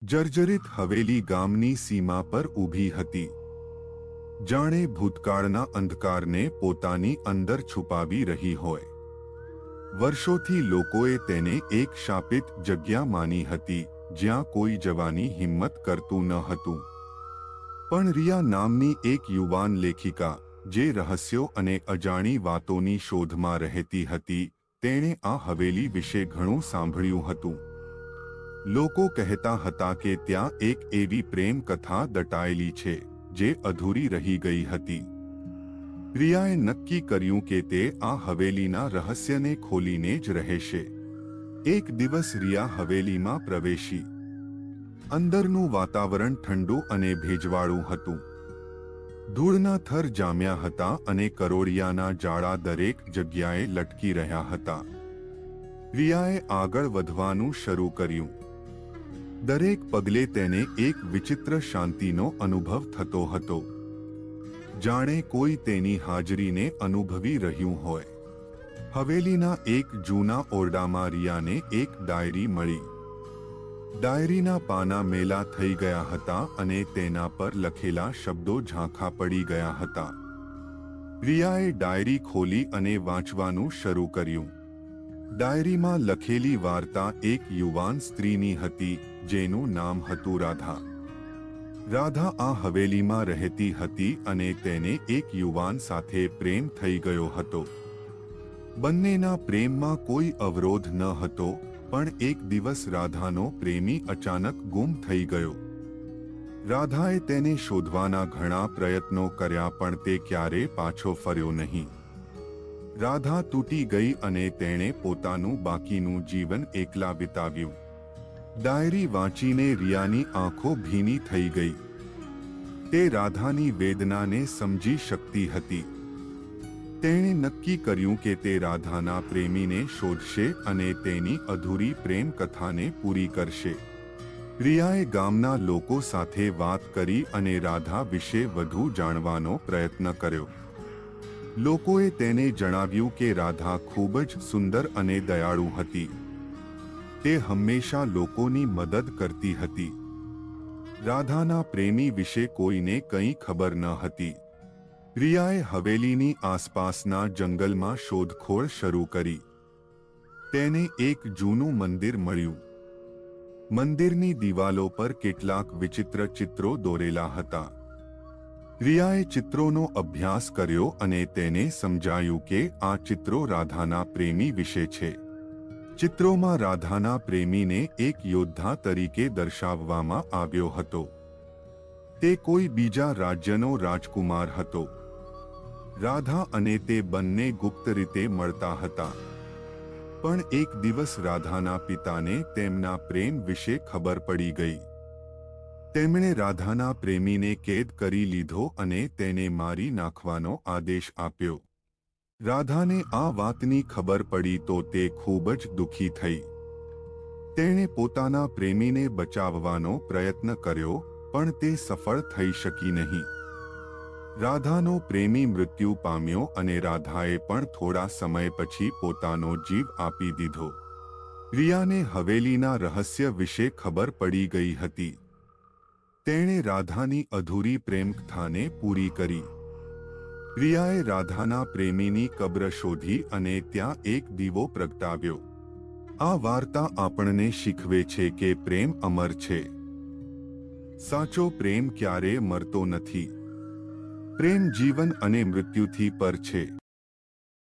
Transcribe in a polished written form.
જર્જરિત હવેલી ગામની સીમા પર ઊભી હતી. જાણે ભૂતકાળના અંધકારને પોતાની અંદર છુપાવી રહી હોય. વર્ષોથી લોકોએ તેને એક શાપિત જગ્યા માની હતી, જ્યાં કોઈ જવાની હિંમત કરતું ન હતું. પણ રિયા નામની એક યુવાન લેખિકા, જે રહસ્યો અને અજાણી વાતોની શોધમાં રહેતી હતી, તેણે આ હવેલી વિશે ઘણું સાંભળ્યું હતું. લોકો કહેતા હતા કે ત્યાં એક એવી પ્રેમ કથા દટાયેલી છે, જે અધૂરી રહી ગઈ હતી. રિયાએ નક્કી કર્યું કે તે આ હવેલીના રહસ્યને ખોલીને જ રહેશે. એક દિવસ રિયા હવેલીમાં પ્રવેશી. અંદરનું વાતાવરણ ઠંડુ અને ભેજવાળું હતું. ધૂળના થર જામ્યા હતા અને કરોળિયાના જાળા દરેક જગ્યાએ લટકી રહ્યા હતા. રિયાએ આગળ વધવાનું શરૂ કર્યું. દરેક પગલે તેને એક વિચિત્ર શાંતિનો અનુભવ થતો હતો. જાણે કોઈ તેની હાજરીને અનુભવી રહ્યું હોય. હવેલીના એક જૂના ઓરડામાં રિયાને એક ડાયરી મળી. ડાયરીના પાના મેલા થઈ ગયા હતા અને તેના પર લખેલા શબ્દો ઝાંખા પડી ગયા હતા. રિયાએ ડાયરી ખોલી અને વાંચવાનું શરૂ કર્યું. ડાયરીમાં લખેલી વાર્તા એક યુવાન સ્ત્રીની હતી, જેનું નામ હતું રાધા. રાધા આ હવેલીમાં રહેતી હતી અને તેને એક યુવાન સાથે પ્રેમ થઈ ગયો હતો. બંનેના પ્રેમમાં કોઈ અવરોધ ન હતો, પણ એક દિવસ રાધાનો પ્રેમી અચાનક ગુમ થઈ ગયો. રાધાએ તેને શોધવાના ઘણા પ્રયત્નો કર્યા, પણ તે ક્યારે પાછો ફર્યો નહીં. રાધા તૂટી ગઈ અને તેણે પોતાનું બાકીનું જીવન એકલા વિતાવ્યું. ડાયરી વાંચીને રિયાની આંખો ભીની થઈ ગઈ. તે રાધાની વેદનાને સમજી શકતી હતી. તેણે નક્કી કર્યું કે તે રાધાના પ્રેમીને શોધશે અને તેની અધૂરી પ્રેમ કથાને પૂરી કરશે. રિયાએ ગામના લોકો સાથે વાત કરી અને રાધા વિશે વધુ જાણવાનો પ્રયત્ન કર્યો. લોકોએ તેને જણાવ્યું કે રાધા ખૂબ જ સુંદર અને દયાળુ હતી. તે હંમેશા લોકોની મદદ કરતી હતી. રાધાના પ્રેમી વિશે કોઈને કંઈ ખબર ન હતી. રિયાએ હવેલીની આસપાસના જંગલમાં શોધખોળ શરૂ કરી. તેને એક જૂનું મંદિર મળ્યું. મંદિરની દિવાલો પર કેટલાક વિચિત્ર ચિત્રો દોરેલા હતા. રિયાએ ચિત્રોનો અભ્યાસ કર્યો અને તેને સમજાયું કે આ ચિત્રો રાધાના પ્રેમી વિશે છે. ચિત્રોમાં રાધાના પ્રેમીને એક યોદ્ધા તરીકે દર્શાવવામાં આવ્યો હતો. તે કોઈ બીજા રાજ્યનો રાજકુમાર હતો. રાધા અને તે બંને ગુપ્ત રીતે મળતા હતા. પણ એક દિવસ રાધાના પિતાને તેમના પ્રેમ વિશે ખબર પડી ગઈ. તેમણે રાધાના પ્રેમીને કેદ કરી લીધો અને તેને મારી નાખવાનો આદેશ આપ્યો. રાધાને આ વાતની ખબર પડી તો તે ખૂબ જ દુઃખી થઈ. તેણે પોતાના પ્રેમીને બચાવવાનો પ્રયત્ન કર્યો, પણ તે સફળ થઈ શકી નહીં. રાધાનો પ્રેમી મૃત્યુ પામ્યો અને રાધાએ પણ થોડા સમય પછી પોતાનો જીવ આપી દીધો. રિયાને હવેલીના રહસ્ય વિશે ખબર પડી ગઈ હતી. તેણે રાધાની અધૂરી પ્રેમ કથાને પૂરી કરી. રિયાએ રાધાના પ્રેમીની કબ્ર શોધી અને ત્યાં એક દીવો પ્રગટાવ્યો. આ વાર્તા આપણને શીખવે છે કે પ્રેમ અમર છે. સાચો પ્રેમ ક્યારેય મરતો નથી. પ્રેમ જીવન અને મૃત્યુથી પર છે.